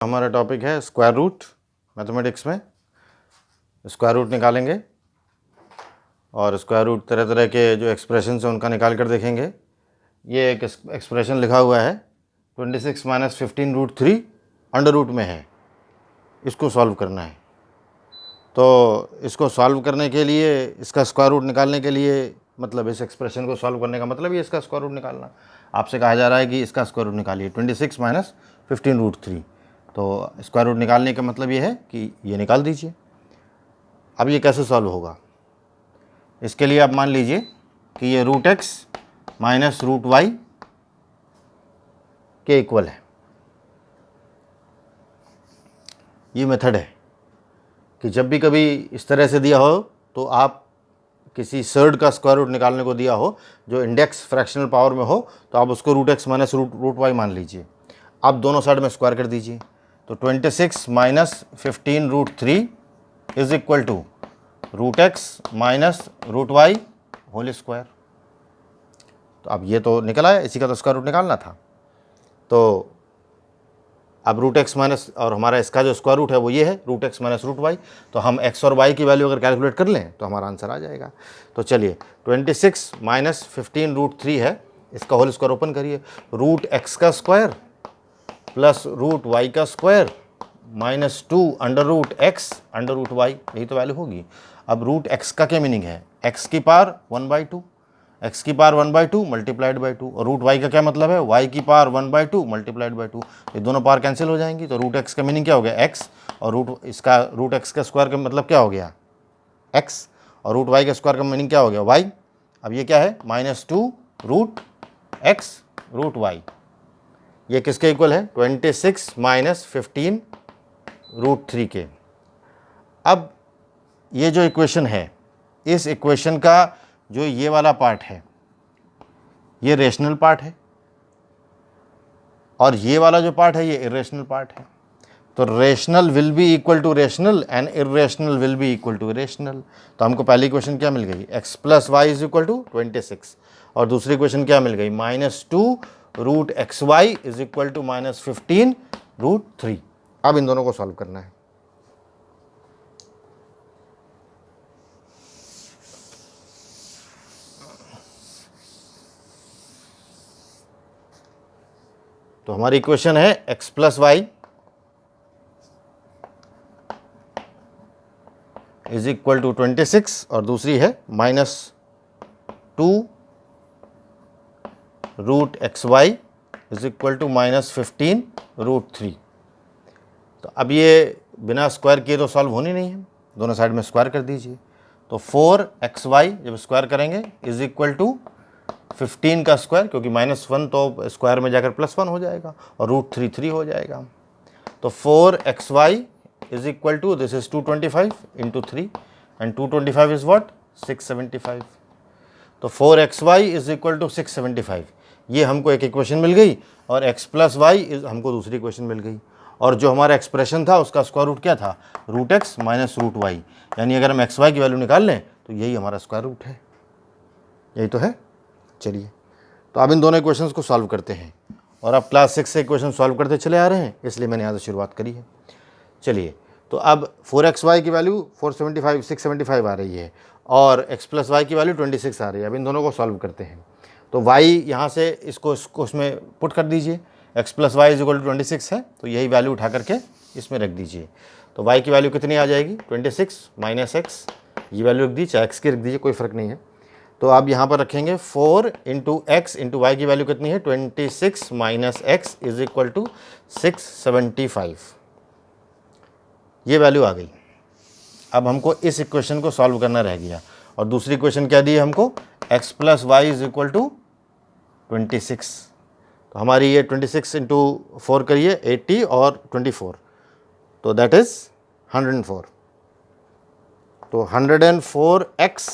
हमारा टॉपिक है square root. Mathematics में स्क्वायर रूट निकालेंगे और स्क्वायर रूट तरह तरह के जो एक्सप्रेशन हैं उनका निकाल कर देखेंगे। ये एक एक्सप्रेशन लिखा हुआ है 26 माइनस 15 रूट 3 अंडर रूट में है, इसको सॉल्व करना है। तो इसको सॉल्व करने के लिए, इसका स्क्वायर रूट निकालने के लिए, मतलब इस एक्सप्रेशन को सॉल्व करने का मतलब ये इसका स्क्वायर रूट निकालना। आपसे कहा जा रहा है कि इसका स्क्वायर रूट निकालिए 26 माइनस 15 रूट 3। तो स्क्वायर रूट निकालने का मतलब ये है कि ये निकाल दीजिए। अब ये कैसे सॉल्व होगा, इसके लिए आप मान लीजिए कि ये root x minus root y के इक्वल है। ये मेथड है कि जब भी कभी इस तरह से दिया हो तो आप किसी सर्ड का स्क्वायर रूट निकालने को दिया हो जो इंडेक्स फ्रैक्शनल पावर में हो, तो आप उसको root x minus root y मान लीजिए। आप दोनों साइड में स्क्वायर कर दीजिए। तो 26 minus 15 root 3 is equal to root x minus root y whole square. तो अब ये तो निकल आया, इसी का तो स्क्वायर रूट निकालना था। तो अब रूट एक्स माइनस, और हमारा इसका जो स्क्वायर रूट है वो ये है root x minus root y. तो हम एक्स और वाई की वैल्यू अगर कैलकुलेट कर लें तो हमारा आंसर आ जाएगा। तो चलिए 26 माइनस 15 रूट 3 है, इसका होल स्क्वायर ओपन करिए। रूट एक्स का स्क्वायर प्लस रूट वाई का square minus 2 under root x under root y, यही तो वैल्यू होगी। अब रूट एक्स का क्या मीनिंग है, एक्स की पावर 1/2, एक्स की पावर 1/2 मल्टीप्लाइड बाई 2। और रूट वाई का क्या मतलब है, वाई की पावर 1/2 मल्टीप्लाइड बाई 2। ये दोनों पावर कैंसिल हो जाएंगी। तो रूट एक्स का मीनिंग क्या हो गया, एक्स, और रूट एक्स का स्क्वायर का मतलब क्या हो गया, एक्स, और रूट वाई का स्क्वायर का मीनिंग क्या हो गया, वाई। अब ये क्या है, -2 रूट एक्स रूट वाई। ये किसके इक्वल है, 26 माइनस 15 रूट 3 के। अब ये जो इक्वेशन है, इस इक्वेशन का जो ये वाला पार्ट है ये रेशनल पार्ट है, और ये वाला जो पार्ट है ये इरेशनल पार्ट है। तो rational will be equal to rational and irrational will be equal to irrational. तो हमको पहली इक्वेशन क्या मिल गई, x plus y is equal to 26, और दूसरी इक्वेशन क्या मिल गई, -2 root x y is equal to -15 root 3। अब इन दोनों को सॉल्व करना है। तो हमारी इक्वेशन है x plus y is equal to 26, और दूसरी है -2 root x y is equal to -15 root 3। तो अब ये बिना स्क्वायर किए तो सॉल्व होनी नहीं है, दोनों साइड में स्क्वायर कर दीजिए। तो 4xy जब स्क्वायर करेंगे इज इक्वल टू 15 का स्क्वायर, क्योंकि -1 तो स्क्वायर में जाकर +1 हो जाएगा, और रूट 3 3 हो जाएगा। तो 4xy is equal to, this is 225 into 3, and 225 is what, 675। तो 4xy इज इक्वल टू 675, ये हमको एक इक्वेशन मिल गई, और x प्लस वाई हमको दूसरी इक्वेशन मिल गई। और जो हमारा एक्सप्रेशन था उसका स्क्वायर रूट क्या था, root x minus root y, यानी अगर हम एक्स वाई की वैल्यू निकाल लें तो यही हमारा स्क्वायर रूट है, यही तो है। चलिए, तो अब इन दोनों इक्वेशंस को सॉल्व करते हैं, और अब क्लास 6 से इक्वेशन सॉल्व करते चले आ रहे हैं, इसलिए मैंने यहाँ से शुरुआत करी है। चलिए, तो अब 4xy की वैल्यू 675 आ रही है, और x प्लस वाई की वैल्यू 26 आ रही है। अब इन दोनों को सॉल्व करते हैं। तो y यहाँ से इसको उसमें पुट कर दीजिए, x plus y is equal to 26 है, तो यही वैल्यू उठा करके इसमें रख दीजिए। तो y की वैल्यू कितनी आ जाएगी, 26 माइनस एक्स, ये वैल्यू रख दी, चाहे x की रख दीजिए, कोई फ़र्क नहीं है। तो आप यहाँ पर रखेंगे 4 इंटू एक्स इंटू वाई की वैल्यू कितनी है, 26 minus x is equal to 675, ये वैल्यू आ गई। अब हमको इस इक्वेशन को सॉल्व करना रह गया, और दूसरी इक्वेशन क्या दी है हमको, x plus y is equal to 26। तो हमारी ये 26 इंटू 4 करिए 80 और 24, तो दैट इज 104। तो 104x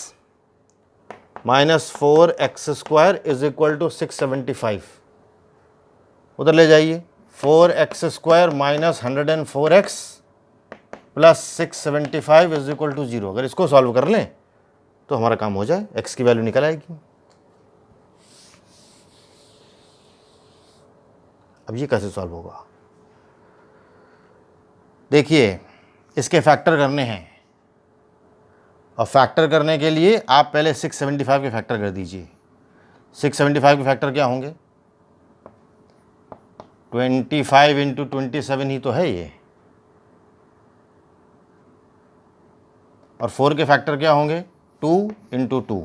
minus 4x square is equal to 675, उधर ले जाइए। 4x square minus 104x plus 675 is equal to 0। अगर इसको सॉल्व कर लें तो हमारा काम हो जाए, x की वैल्यू निकल आएगी। अब ये कैसे सॉल्व होगा, देखिए इसके फैक्टर करने हैं, और फैक्टर करने के लिए आप पहले 675 के फैक्टर कर दीजिए। 675 के फैक्टर क्या होंगे? 25 इंटू 27 ही तो है ये, और 4 के फैक्टर क्या होंगे? 2 इंटू 2।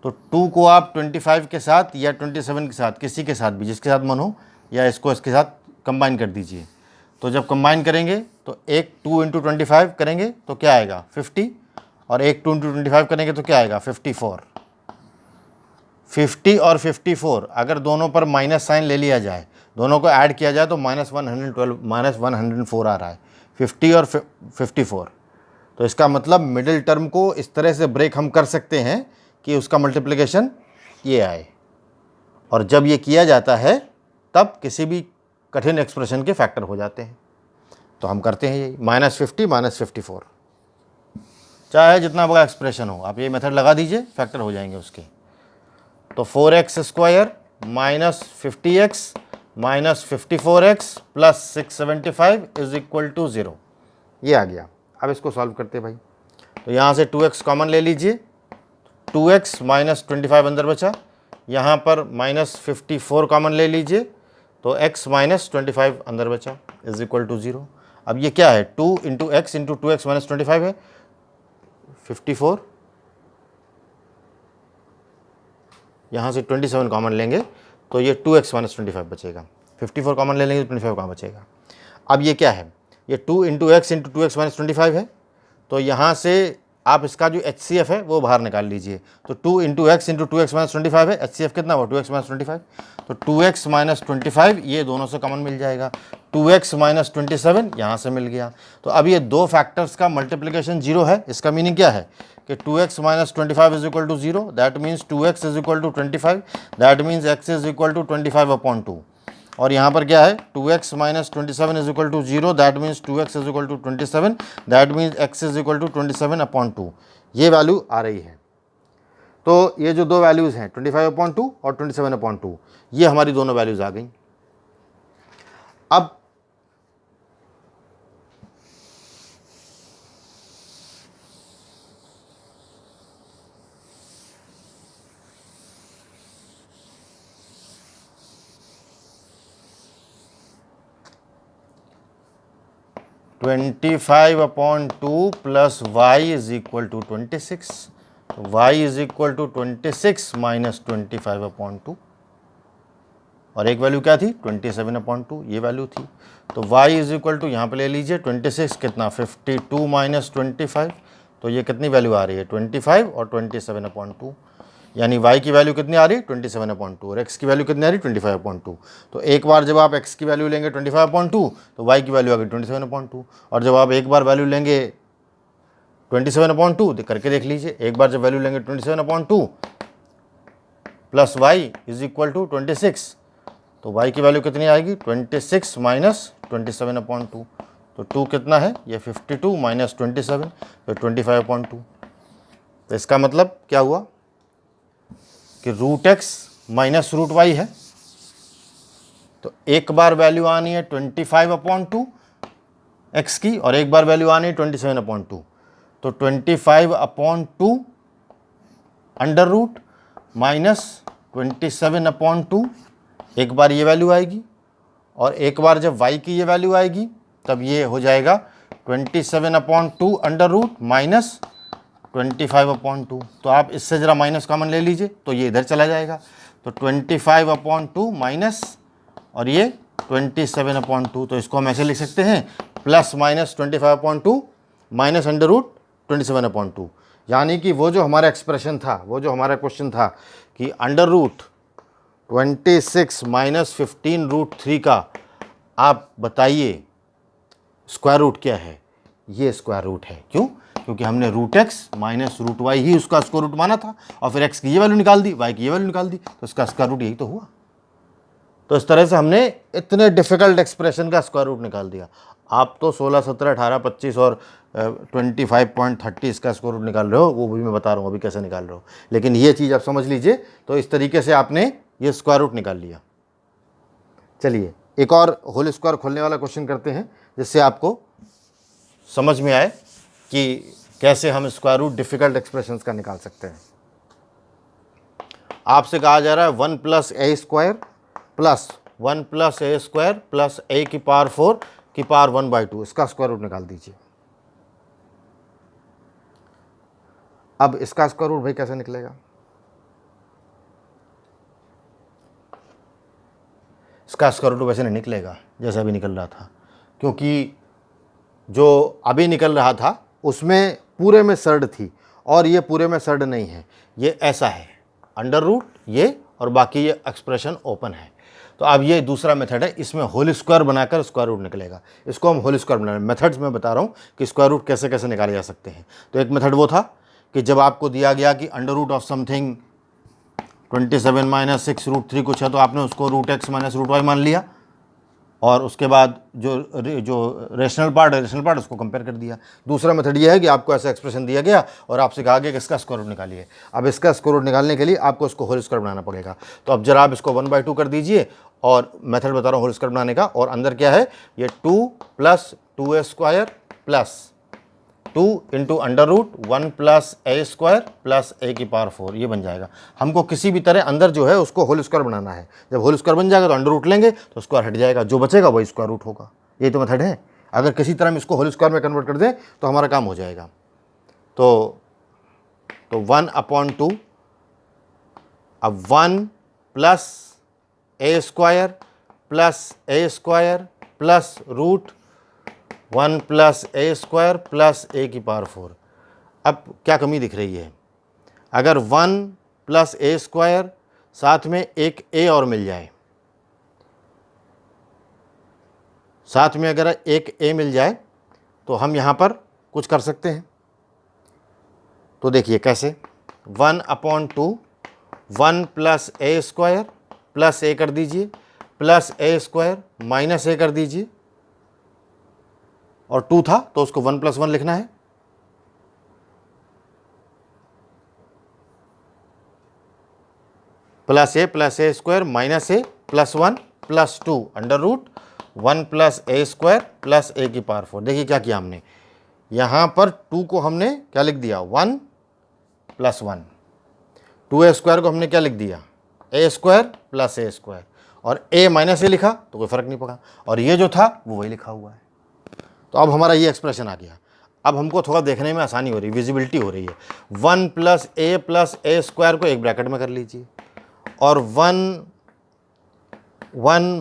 तो 2 को आप 25 के साथ या 27 के साथ, किसी के साथ भी, जिसके साथ मन हो, या इसको इसके साथ कंबाइन कर दीजिए। तो जब कंबाइन करेंगे तो एक 2 इंटू 25 करेंगे तो क्या आएगा? 50, और एक 2 इंटू 25 करेंगे तो क्या आएगा? 54। 50 और 54 अगर दोनों पर माइनस साइन ले लिया जाए, दोनों को ऐड किया जाए तो -112 -104 आ रहा है, 50 और 54। तो इसका मतलब मिडिल टर्म को इस तरह से ब्रेक हम कर सकते हैं कि उसका मल्टीप्लिकेशन ये आए, और जब ये किया जाता है तब किसी भी कठिन एक्सप्रेशन के फैक्टर हो जाते हैं। तो हम करते हैं यही, -50 -54, चाहे जितना बड़ा एक्सप्रेशन हो, आप ये मेथड लगा दीजिए, फैक्टर हो जाएंगे उसके। तो 4x² minus 50x minus 54x plus 675 is equal to 0, ये आ गया। अब इसको सॉल्व करते हैं भाई। तो यहाँ से 2x कॉमन ले लीजिए, 2x माइनस 25 अंदर बचा, यहाँ पर -54 कॉमन ले लीजिए, तो x माइनस 25 अंदर बचा इज इक्वल टू 0। अब ये क्या है? 2 into x into 2x minus 25 है 54, यहाँ से 27 कॉमन लेंगे तो ये 2x माइनस 25 बचेगा, 54 कॉमन ले लेंगे तो 25 कहाँ बचेगा। अब ये क्या है? ये 2 into x into 2x minus 25 है, तो यहाँ से आप इसका जो HCF है वो बाहर निकाल लीजिए। तो 2 into x into 2x minus 25 है, HCF कितना हुआ? 2x minus 25। तो 2x माइनस 25 ये दोनों से कॉमन मिल जाएगा, 2x माइनस 27 यहाँ से मिल गया। तो अब ये दो फैक्टर्स का मल्टीप्लिकेशन 0 है। इसका मीनिंग क्या है कि 2x minus 25 is equal to 0, that means 2x is equal to 25, that means x is equal to 25/2। और यहाँ पर क्या है? 2x minus 27 is equal to 0, that means 2x is equal to 27, that means x is equal to 27/2। ये value आ रही है। तो ये जो दो वैल्यूज़ हैं 25/2 और 27/2, ये हमारी दोनों वैल्यूज़ आ गई। अब (25/2) plus y is equal to 26, y is equal to 26 minus 25/2, और एक वैल्यू क्या थी? 27/2, ये वैल्यू थी। तो y इज इक्वल टू यहाँ पे ले लीजिए 26 कितना? 52 माइनस 25, तो ये कितनी वैल्यू आ रही है? 25 और 27/2, यानी y की वैल्यू कितनी आ रही है? 27/2, और x की वैल्यू कितनी आ रही है? 25/2। तो एक बार जब आप x की वैल्यू लेंगे 25/2 तो y की वैल्यू आ गई 27/2, और जब आप एक बार वैल्यू लेंगे 27/2 तो करके देख लीजिए, एक बार जब वैल्यू लेंगे 27/2 plus y is equal to 26, तो y की वैल्यू कितनी आएगी? 26 माइनस 27/2, तो 2 कितना है? ये 52 माइनस 27, तो 25/2। तो इसका मतलब क्या हुआ कि √x माइनस √y है। तो एक बार वैल्यू आनी है 25/2 x की, और एक बार वैल्यू आनी है 27/2। तो 25/2 अंडर रूट माइनस 27/2, एक बार ये वैल्यू आएगी, और एक बार जब y की ये वैल्यू आएगी तब ये हो जाएगा 27/2 अंडर रूट माइनस 25/2। तो आप इससे ज़रा माइनस कॉमन ले लीजिए तो ये इधर चला जाएगा, तो 25/2 माइनस और ये 27/2, तो इसको हम ऐसे लिख सकते हैं plus minus 25/2 minus under root 27/2। यानी कि वो जो हमारा एक्सप्रेशन था, वो जो हमारा क्वेश्चन था कि अंडर रूट 26 माइनस 15√3 का आप बताइए स्क्वायर रूट क्या है, ये स्क्वायर रूट है। क्यों? क्योंकि हमने √x माइनस √y ही उसका स्क्वायर रूट माना था, और फिर x की ये वैल्यू निकाल दी, y की ये वैल्यू निकाल दी, तो इसका स्क्वायर रूट यही तो हुआ। तो इस तरह से हमने इतने डिफ़िकल्ट एक्सप्रेशन का स्क्वायर रूट निकाल दिया। आप तो 16, 17, 18, 25 और 25.30 इसका स्क्वायर रूट निकाल रहे हो, वो भी मैं बता रहा हूँ अभी कैसे निकाल रहे हो। लेकिन ये चीज़ आप समझ लीजिए, तो इस तरीके से आपने ये स्क्वायर रूट निकाल लिया। चलिए एक और होल स्क्वायर खोलने वाला क्वेश्चन करते हैं जिससे आपको समझ में आए कि कैसे हम स्क्वायर रूट डिफ़िकल्ट एक्सप्रेशंस का निकाल सकते हैं। आपसे कहा जा रहा है 1 + a² plus 1 + a² plus a⁴ की पावर 1/2 इसका स्क्वायर रूट निकाल दीजिए। अब इसका स्क्वायर रूट भाई कैसे निकलेगा? इसका स्क्वायर रूट वैसे नहीं निकलेगा जैसा अभी निकल रहा था, क्योंकि जो अभी निकल रहा था उसमें पूरे में सर्ड थी और ये पूरे में सर्ड नहीं है, ये ऐसा है अंडर रूट ये, और बाकी ये एक्सप्रेशन ओपन है। तो अब ये दूसरा मेथड है, इसमें होल स्क्वायर बनाकर स्क्वायर रूट निकलेगा। इसको हम होल स्क्वायर बना रहे हैं। मेथड्स में बता रहा हूँ कि स्क्वायर रूट कैसे कैसे निकाले जा सकते हैं। तो एक मेथड वो था कि जब आपको दिया गया कि अंडर रूट ऑफ समथिंग 27 - 6 √3 कुछ है, तो आपने उसको √x - √y मान लिया और उसके बाद जो रेशनल पार्ट है, रेशनल पार्ट उसको कंपेयर कर दिया। दूसरा मेथड ये है कि आपको ऐसा एक्सप्रेशन दिया गया और आपसे कहा गया कि इसका स्क्वायर रूट निकालिए। अब इसका स्क्वायर रूट निकालने के लिए आपको इसको होल स्क्वायर बनाना पड़ेगा। तो अब जरा आप इसको 1/2 कर दीजिए, और मेथड बता रहा हूँ होल स्क्वायर बनाने का, और अंदर क्या है ये 2 + 2a² plus 2 × under root 1 + a² plus a⁴ ये बन जाएगा। हमको किसी भी तरह अंदर जो है उसको होल स्क्वायर बनाना है। जब होल स्क्वायर बन जाएगा तो अंडर रूट लेंगे तो स्क्वायर हट जाएगा, जो बचेगा वही स्क्वायर रूट होगा। ये तो मेथड है। अगर किसी तरह हम इसको होल स्क्वायर में कन्वर्ट कर दें तो हमारा काम हो जाएगा। तो 1/2, अब 1 + a² plus a² plus root 1 + a² plus a⁴। अब क्या कमी दिख रही है? अगर 1 + a² साथ में एक a और मिल जाए, साथ में अगर एक a मिल जाए तो हम यहाँ पर कुछ कर सकते हैं। तो देखिए कैसे, 1/2 1 + a² प्लस a कर दीजिए प्लस a² माइनस a कर दीजिए, और 2 था तो उसको 1 + 1 लिखना है। Plus a minus a plus 1 plus 2 under root 1 + a² plus a⁴। देखिए क्या किया हमने, यहाँ पर 2 को हमने क्या लिख दिया 1 + 1, 2a² को हमने क्या लिख दिया a² प्लस a², और a माइनस a लिखा तो कोई फ़र्क नहीं पड़ा, और ये जो था वो वही लिखा हुआ है। तो अब हमारा ये एक्सप्रेशन आ गया। अब हमको थोड़ा देखने में आसानी हो रही है, विजिबिलिटी हो रही है। 1 + a प्लस a² को एक ब्रैकेट में कर लीजिए, और 1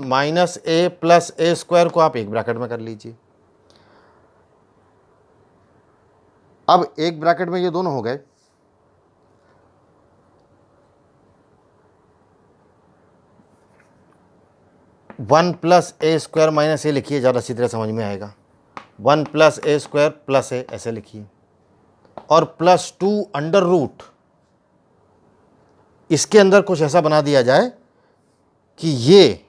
माइनस a प्लस a² को आप एक ब्रैकेट में कर लीजिए। अब एक ब्रैकेट में ये दोनों हो गए। One plus a² minus a लिखिए, ज़्यादा अच्छी तरह समझ में आएगा। 1 + a² प्लस a ऐसे लिखिए, और प्लस 2 अंडर रूट, इसके अंदर कुछ ऐसा बना दिया जाए कि ये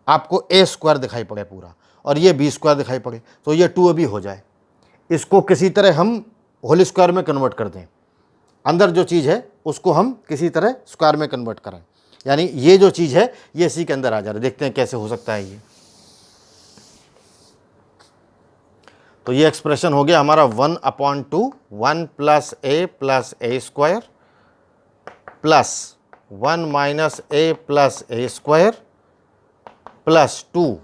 आपको a² दिखाई पड़े पूरा, और ये b² दिखाई पड़े, तो ये 2ab हो जाए। इसको किसी तरह हम होल स्क्वायर में कन्वर्ट कर दें, अंदर जो चीज़ है उसको हम किसी तरह स्क्वायर में कन्वर्ट करें, यानी ये जो चीज़ है ये इसी के अंदर आ जा रहा है। देखते हैं कैसे हो सकता है ये। तो ये एक्सप्रेशन हो गया हमारा 1/2 1 + a plus a² plus 1 minus a plus a² plus 2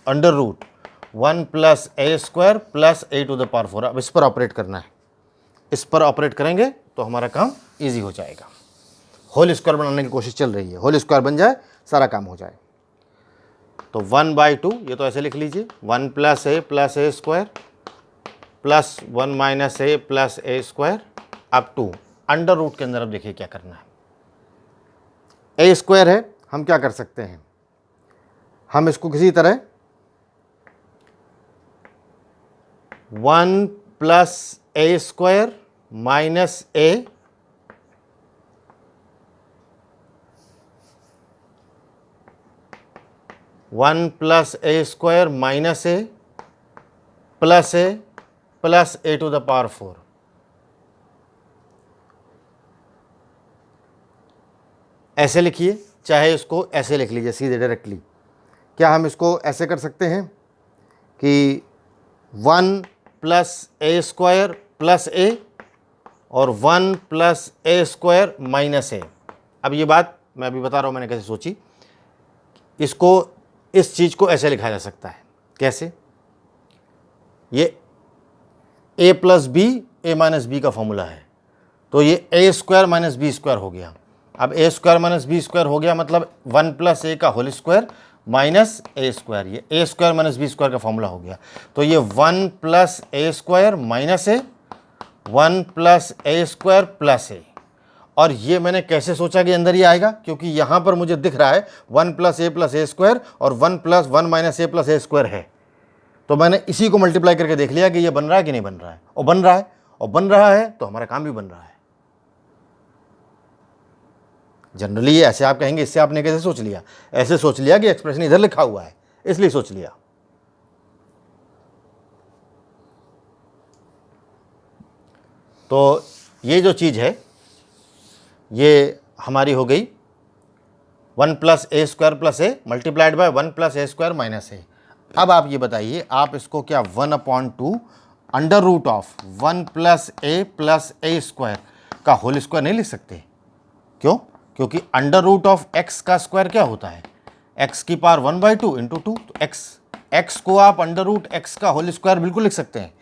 under root 1 + a² plus a⁴। अब इस पर ऑपरेट करना है, इस पर ऑपरेट करेंगे तो हमारा काम इजी हो जाएगा। होल स्क्वायर बनाने की कोशिश चल रही है, होल स्क्वायर बन जाए सारा काम हो जाए। तो 1/2 ये तो ऐसे लिख लीजिए, 1 + a plus a² plus 1 minus a plus a² up to under root के अंदर। अब देखिए क्या करना है, a² है, हम क्या कर सकते हैं, हम इसको किसी तरह 1 + a² minus a one plus a² minus a plus a plus a⁴। ऐसे लिखिए, चाहे इसको ऐसे लिख लीजिए सीधे डायरेक्टली क्या हम इसको ऐसे कर सकते हैं कि 1 plus A square plus a और 1 plus A square minus a. अब ये बात मैं अभी बता रहा हूँ मैंने कैसे सोची। इसको, इस चीज़ को ऐसे लिखा जा सकता है, कैसे? ये A plus B A minus B का फॉर्मूला है, तो ये ए स्क्वायर माइनस बी स्क्वायर हो गया। अब ए स्क्वायर माइनस बी स्क्वायर हो गया मतलब 1 प्लस ए का होल स्क्वायर माइनस ए स्क्वायर, ये ए स्क्वायर माइनस बी स्क्वायर का फॉर्मूला हो गया। तो ये 1 plus A square minus A, 1 plus A square plus a. और ये मैंने कैसे सोचा कि अंदर ही आएगा, क्योंकि यहाँ पर मुझे दिख रहा है 1 प्लस ए स्क्वायर और 1 प्लस 1 माइनस ए स्क्वायर है, तो मैंने इसी को मल्टीप्लाई करके देख लिया कि ये बन रहा है कि नहीं बन रहा है, और बन रहा है, और बन रहा है तो हमारा काम भी बन रहा है। जनरली ये ऐसे आप कहेंगे इससे आपने कैसे सोच लिया? ऐसे सोच लिया कि एक्सप्रेशन इधर लिखा हुआ है इसलिए सोच लिया। तो ये जो चीज़ है ये हमारी हो गई 1 plus A square plus a multiplied by 1 plus A square minus a. अब आप ये बताइए, आप इसको क्या 1/2 under root of 1 plus A square का होल स्क्वायर नहीं लिख सकते? क्यों? क्योंकि अंडर रूट ऑफ एक्स का स्क्वायर क्या होता है? एक्स की पावर 1/2 इंटू 2। तो एक्स को आप अंडर रूट एक्स का होल स्क्वायर बिल्कुल लिख सकते हैं।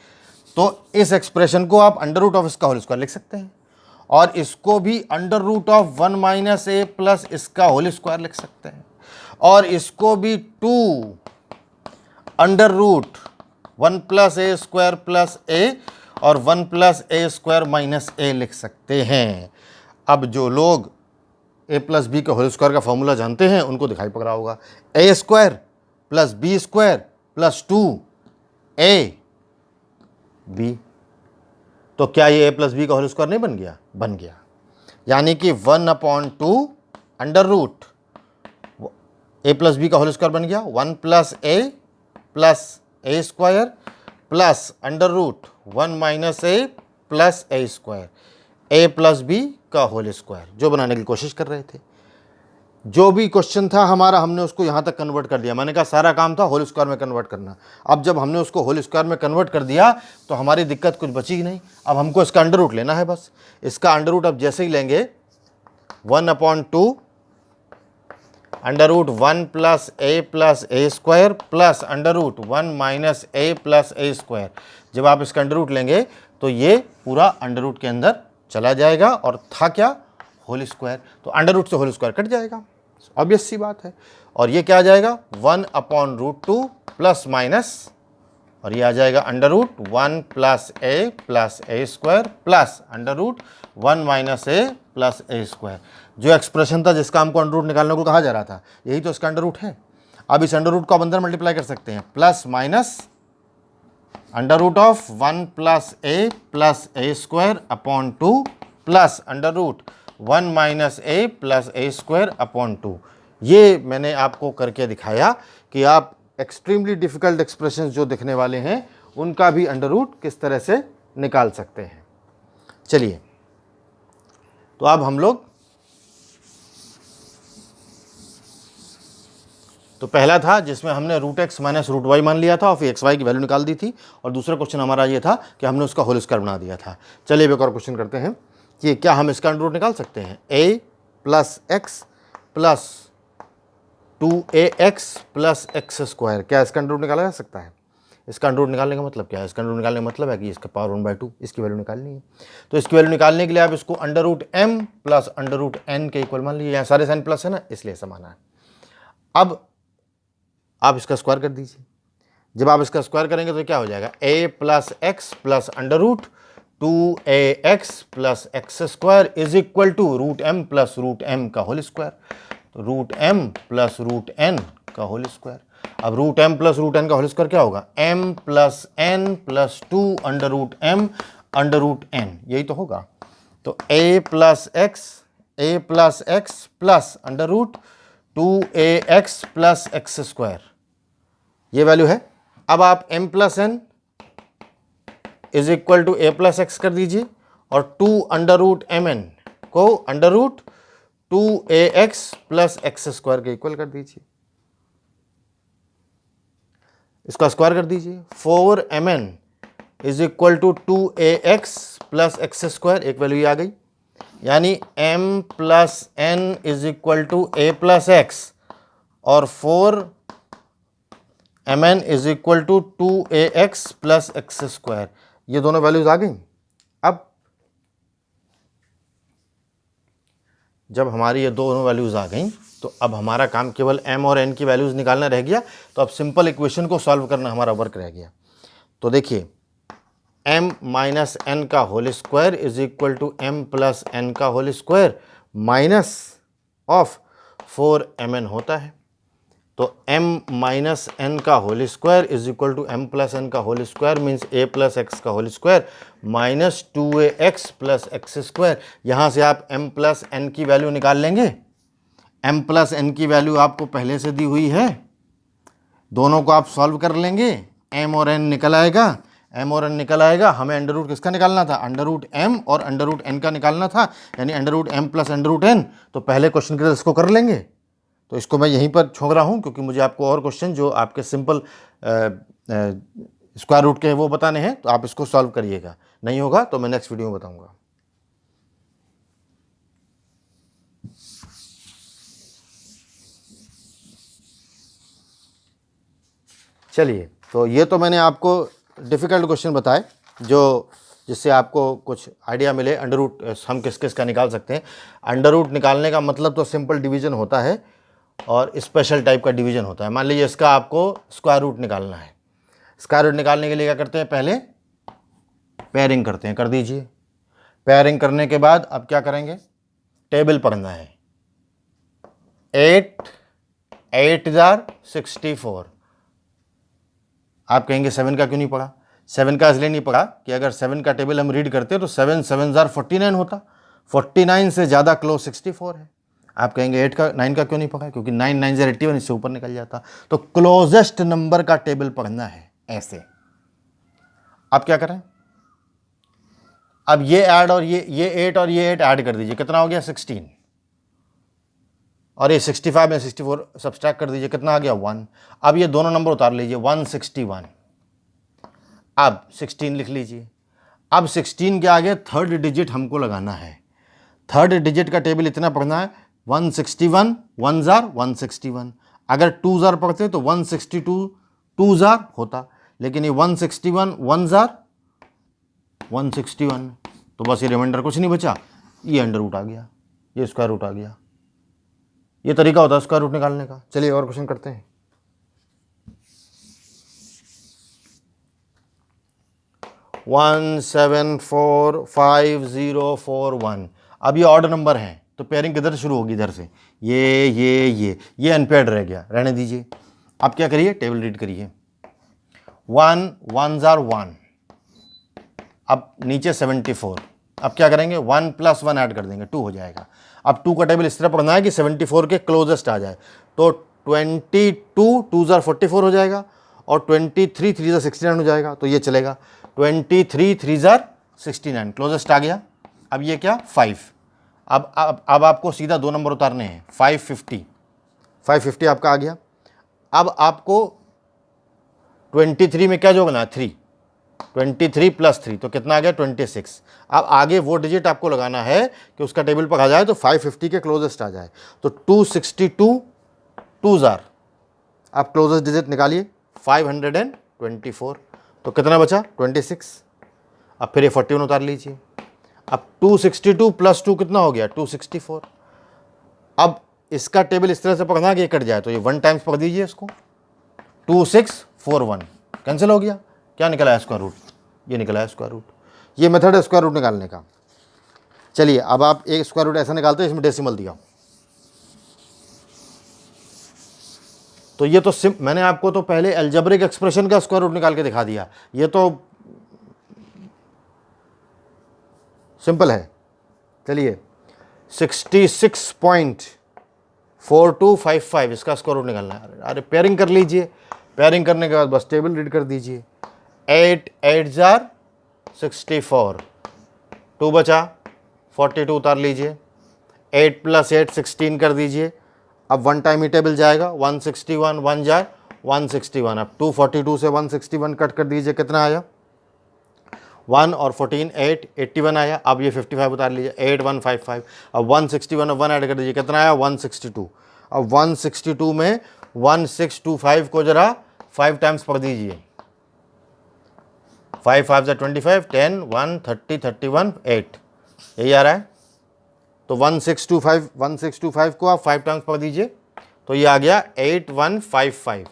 तो इस एक्सप्रेशन को आप अंडर रूट ऑफ इसका होल स्क्वायर लिख सकते हैं, और इसको भी under root of 1 minus A plus इसका होल स्क्वायर लिख सकते हैं, और इसको भी 2 under root 1 plus A square plus a और 1 plus A square minus a लिख सकते हैं। अब जो लोग ए प्लस बी के होल स्क्वायर का फॉर्मूला जानते हैं उनको दिखाई पड़ रहा होगा, A square plus B square plus 2 A B. तो क्या ये ए प्लस बी का होल स्क्वायर नहीं बन गया? बन गया। यानी कि 1/2 under root A plus B का होल स्क्वायर बन गया 1 plus A square plus under root 1 minus A plus A square, A plus B का होल स्क्वायर, जो बनाने की कोशिश कर रहे थे। जो भी क्वेश्चन था हमारा हमने उसको यहाँ तक कन्वर्ट कर दिया। मैंने कहा सारा काम था होल स्क्वायर में कन्वर्ट करना। अब जब हमने उसको होल स्क्वायर में कन्वर्ट कर दिया तो हमारी दिक्कत कुछ बची ही नहीं। अब हमको इसका अंडर रूट लेना है बस। इसका अंडर रूट अब जैसे ही लेंगे 1/2 अंडर रूट 1 प्लस ए square plus under root 1 minus ए प्लस ए स्क्वायर। जब आप इसका अंडर रूट लेंगे तो ये पूरा अंडर रूट के अंदर चला जाएगा, और था क्या? Whole square. तो अंडर रूट से होल स्क्वायर कट जाएगा, ऑब्वियस सी बात है। और ये क्या आ जाएगा? 1/√2 प्लस माइनस, और ये आ जाएगा अंडर रूट 1 प्लस ए square plus under root 1 minus ए प्लस ए स्क्वायर। जो एक्सप्रेशन था जिसका हमको अंडर रूट निकालने को कहा जा रहा था, यही तो इसका अंडर रूट है। अब इस अंडर रूट को आप अंदर मल्टीप्लाई कर सकते हैं, plus minus under root of 1 plus A square upon 2 plus under root 1 minus A plus A square upon 2। ये मैंने आपको करके दिखाया कि आप एक्सट्रीमली डिफ़िकल्ट एक्सप्रेशंस जो दिखने वाले हैं उनका भी अंडर रूट किस तरह से निकाल सकते हैं। चलिए, तो अब हम लोग, तो पहला था जिसमें हमने √x माइनस √y मान लिया था और फिर xy की वैल्यू निकाल दी थी, और दूसरा क्वेश्चन हमारा ये था कि हमने उसका होल स्क्वायर बना दिया था। चलिए एक और क्वेश्चन करते हैं कि क्या हम इसका अंडर रूट निकाल सकते हैं? a plus x plus 2ax plus x square, क्या इसका अंडर रूट निकाला जा सकता है? इसका अंडर रूट निकालने का मतलब क्या है? इसका अंडर रूट निकालने का मतलब है कि इसका पावर 1/2 इसकी वैल्यू निकालनी है। तो इसकी वैल्यू निकालने के लिए आप इसको under root m plus under root n के इक्वल मान लीजिए। यहाँ सारे साइन प्लस है ना, इसलिए समाना है। अब आप इसका स्क्वायर कर दीजिए। जब आप इसका स्क्वायर करेंगे तो क्या हो जाएगा? a plus x plus under root 2ax plus x square is equal to √m plus √m का होल स्क्वायर, तो √m प्लस √n का होल स्क्वायर। अब √m प्लस √n का होल स्क्वायर क्या होगा? m plus n plus 2 under root m under root n, यही तो होगा। तो a plus x plus under root 2ax plus x square, ये वैल्यू है। अब आप m plus n is equal to a plus x कर दीजिए, और 2 अंडर रूट mn को under root 2ax plus x square के इक्वल कर दीजिए। इसका स्क्वायर कर दीजिए। 4mn is equal to 2ax plus x square, एक वैल्यू आ गई, यानी m plus n is equal to a plus x, और 4mn is equal to 2ax plus x square. ये दोनों वैल्यूज आ गई। अब जब हमारी ये दोनों वैल्यूज आ गई तो अब हमारा काम केवल m और n की वैल्यूज निकालना रह गया। तो अब सिंपल इक्वेशन को सॉल्व करना हमारा वर्क रह गया। तो देखिए m माइनस एन का whole square is equal to m plus N का whole square minus of 4mn होता है। तो m माइनस एन का whole square is equal to m plus N का whole square means a plus X का whole square minus 2ax plus x square. यहाँ से आप m प्लस एन की वैल्यू निकाल लेंगे। m प्लस एन की वैल्यू आपको पहले से दी हुई है, दोनों को आप सॉल्व कर लेंगे, m और n निकल आएगा। m और n निकल आएगा। हमें अंडर रूट किसका निकालना था? अंडर रूट m और अंडर रूट n का निकालना था, यानी under root m plus under root n। तो पहले क्वेश्चन के लिए इसको कर लेंगे। तो इसको मैं यहीं पर छोड़ रहा हूँ क्योंकि मुझे आपको और क्वेश्चन जो आपके सिंपल स्क्वायर रूट के हैं वो बताने हैं। तो आप इसको सॉल्व करिएगा, नहीं होगा तो मैं नेक्स्ट वीडियो में बताऊँगा। चलिए, तो ये तो मैंने आपको डिफ़िकल्ट क्वेश्चन बताए जो जिससे आपको कुछ आइडिया मिले अंडर रूट हम किस किस का निकाल सकते हैं। अंडर रूट निकालने का मतलब तो सिंपल डिवीजन होता है और स्पेशल टाइप का डिवीजन होता है। मान लीजिए इसका आपको स्क्वायर रूट निकालना है। स्क्वायर रूट निकालने के लिए क्या करते हैं? पहले पेयरिंग करते हैं, कर दीजिए। पेयरिंग करने के बाद अब क्या करेंगे? टेबल पढ़ना है। 8 8 जार 64। आप कहेंगे 7 का क्यों नहीं पढ़ा? 7 का इसलिए नहीं पढ़ा कि अगर 7 का टेबल हम रीड करते तो 7 7 जार 49 होता। 49 से ज़्यादा क्लोज 64 है। आप कहेंगे 9 का क्यों नहीं पढ़ा? क्योंकि 9 9 जार 81, इससे ऊपर निकल जाता। तो क्लोजेस्ट नंबर का टेबल पढ़ना है ऐसे। अब क्या करें? अब ये ऐड और ये 8 और ये 8 ऐड कर दीजिए, कितना हो गया? 16। और ये 65 में 64 सब्सट्रैक्ट कर दीजिए, कितना आ गया? 1। अब ये दोनों नंबर उतार लीजिए, 161। अब 16 लिख लीजिए। अब 16 के आगे थर्ड डिजिट हमको लगाना है। थर्ड डिजिट का टेबल इतना पढ़ना है, 161 1 जार 161। अगर 2 जार पढ़ते तो 162 2 जार होता, लेकिन ये 161 1 जार 161। तो बस ये रिमाइंडर कुछ नहीं बचा, ये अंडर रूट आ गया, ये स्क्वायर रूट आ गया। ये तरीका होता है स्क्वायर रूट निकालने का। चलिए और क्वेश्चन करते हैं। वन 7 4 5 0 4 1। अब ये ऑड नंबर हैं तो पेयरिंग किधर से शुरू होगी? इधर से। ये अनपेयर्ड रह गया, रहने दीजिए। अब क्या करिए? टेबल रीड करिए। 1 1 जार 1। अब नीचे 74। अब क्या करेंगे? 1 प्लस 1 ऐड कर देंगे, 2 हो जाएगा। अब 2 का टेबल इस तरह पढ़ना है कि 74 के क्लोजेस्ट आ जाए। तो 22 2 जार 44 हो जाएगा और 23 3 जार 69 हो जाएगा। तो ये चलेगा। 23 3 जार 69 क्लोजेस्ट आ गया। अब ये क्या? 5। अब आपको सीधा 2 नंबर उतारने हैं। 550 आपका आ गया। अब आपको 23 में क्या जोड़ना है? 3। 23 प्लस 3 तो कितना आ गया? 26। अब आगे वो डिजिट आपको लगाना है कि उसका टेबल पर आ जाए तो 550 के क्लोजेस्ट आ जाए। तो 262 2 जार, आप क्लोजेस्ट डिजिट निकालिए, 524। तो कितना बचा? 26। अब फिर ये 41 उतार लीजिए। अब 262 प्लस 2 कितना हो गया? 264। अब इसका टेबल इस तरह से पढ़ना कि ये कट जाए, तो ये 1 टाइम्स पढ़ दीजिए इसको। 2641 कैंसिल हो गया। क्या निकला है? Square root. ये निकला है स्क्वायर रूट। ये मेथड है स्क्वायर रूट निकालने का। चलिए अब आप एक स्क्वायर रूट ऐसा निकालते हैं इसमें डेसिमल दिया। तो ये तो मैंने आपको तो पहले अलजेब्रिक एक्सप्रेशन का स्क्वायर रूट निकाल के दिखा दिया। ये तो सिंपल है। चलिए 66.4255 इसका स्क्वायर रूट निकालना है। अरे पेयरिंग कर लीजिए। पेयरिंग करने के बाद बस टेबल रीड कर दीजिए। 8 8 जार 64, 2 बचा, 42 उतार लीजिए। 8 प्लस 8 16 कर दीजिए। अब 1 टाइम ही टेबल जाएगा। 161 1 जार 161। अब 242 से 161 कट कर दीजिए, कितना आया 1 और 14 8 81 आया। अब ये 55 उतार लीजिए 8155। अब 161 और 1 ऐड कर दीजिए, कितना आया 162। अब 162 में 1625 को जरा 5 टाइम्स पढ़ दीजिए, 5 5 से 25 10 1 30 31 8, यही आ रहा है। तो 1625 को आप 5 टाइम्स पढ़ दीजिए, तो ये आ गया 8155।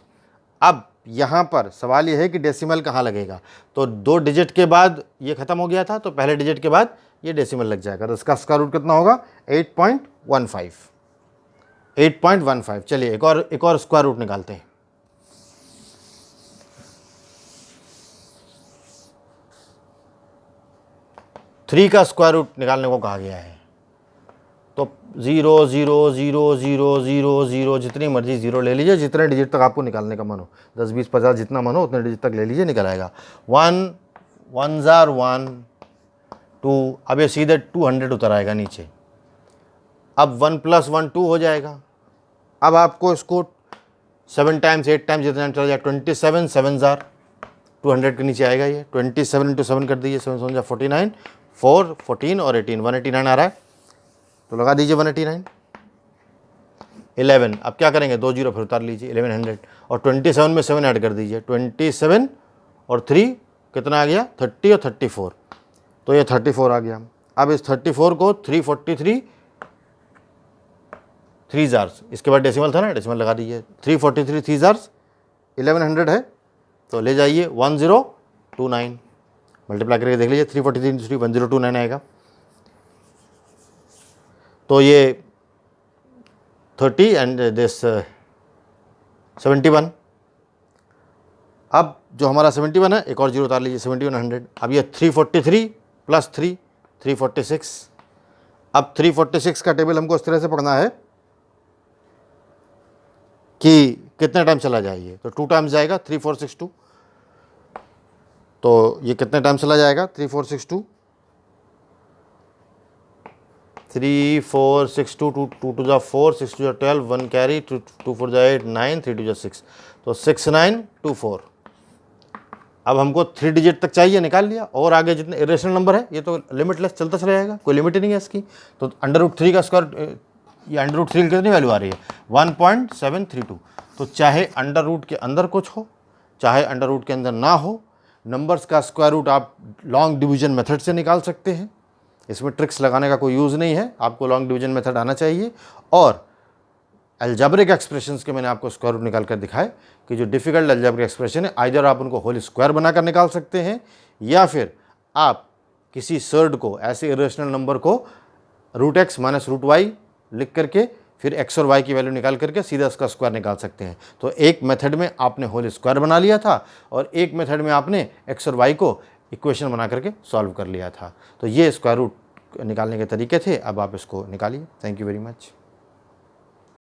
अब यहाँ पर सवाल ये है कि डेसिमल कहाँ लगेगा। तो 2 डिजिट के बाद ये ख़त्म हो गया था, तो पहले डिजिट के बाद ये डेसिमल लग जाएगा। तो इसका स्क्वायर रूट कितना होगा 8.15। चलिए एक और स्क्वायर रूट निकालते हैं। थ्री का स्क्वायर रूट निकालने को कहा गया है। तो 0 0 0 0 0 0 जितनी मर्जी 0 ले लीजिए, जितने डिजिट तक आपको निकालने का मन हो, 10 20 50 जितना मन हो उतने डिजिट तक ले लीजिए, निकल आएगा। 1 1s are 1 2, अब ये सीधे 200 उतर आएगा नीचे। अब 1 + 1 2 हो जाएगा। अब आपको इसको 7 टाइम्स 8 टाइम्स जितना चला जाए 27 7s are 200 के नीचे आएगा ये। 27 × 7 कर दीजिए, 7 7 49 4 14 और 18 189 आ रहा है, तो लगा दीजिए 189। 11, अब क्या करेंगे 2 0 फिर उतार लीजिए 1100 और 27 में 7 ऐड कर दीजिए, 27 और 3 कितना आ गया 30 और 34, तो ये 34 आ गया। अब इस 34 को 343 3 जार्स, इसके बाद डेसिमल था ना, डेसिमल लगा दीजिए, 343 3 जार्स 1100 है, तो ले जाइए 1029, मल्टीप्लाई करके देख लीजिए 343 3 1029 आएगा। तो ये 30 एंड दिस 71। अब जो हमारा 71 है, एक और जीरो उतार लीजिए 7100। अब ये 343 + 3 346। अब 346 का टेबल हमको इस तरह से पढ़ना है कि कितने टाइम चला जाइए, तो 2 टाइम्स जाएगा 3462। तो ये कितने टाइम चला जाएगा 3462 3 4 6 2 2 2 to the 4 6 to the 12 1 carry 2 2 4 8 9 3 to the 6, तो 6924। अब हमको 3 डिजिट तक चाहिए, निकाल लिया। और आगे जितने इरेशनल नंबर है ये तो लिमिटलेस चलता चला जाएगा, कोई लिमिट ही नहीं है इसकी। तो √3 का स्क्वायर, ये √3 की कितनी वैल्यू आ रही है 1.732। तो चाहे अंडर रूट के अंदर कुछ हो, चाहे अंडर रूट के अंदर ना हो, नंबर्स का स्क्वायर रूट आप लॉन्ग डिवीजन मेथड से निकाल सकते हैं। इसमें ट्रिक्स लगाने का कोई यूज़ नहीं है, आपको लॉन्ग डिवीजन मेथड आना चाहिए। और अलजेब्रिक एक्सप्रेशंस के मैंने आपको स्क्वायर रूट निकाल कर दिखाए कि जो डिफ़िकल्ट अलजेब्रिक एक्सप्रेशन है, आइदर आप उनको होल स्क्वायर बनाकर निकाल सकते हैं, या फिर आप किसी सर्ड को, ऐसे इरेशनल नंबर को √x - √y लिख करके फिर x और y की वैल्यू निकाल करके सीधा उसका स्क्वायर निकाल सकते हैं। तो एक मेथड में आपने होल स्क्वायर बना लिया था और एक मेथड में आपने x और y को इक्वेशन बना करके सॉल्व कर लिया था। तो ये स्क्वायर रूट निकालने के तरीके थे, अब आप इसको निकालिए। Thank you very much.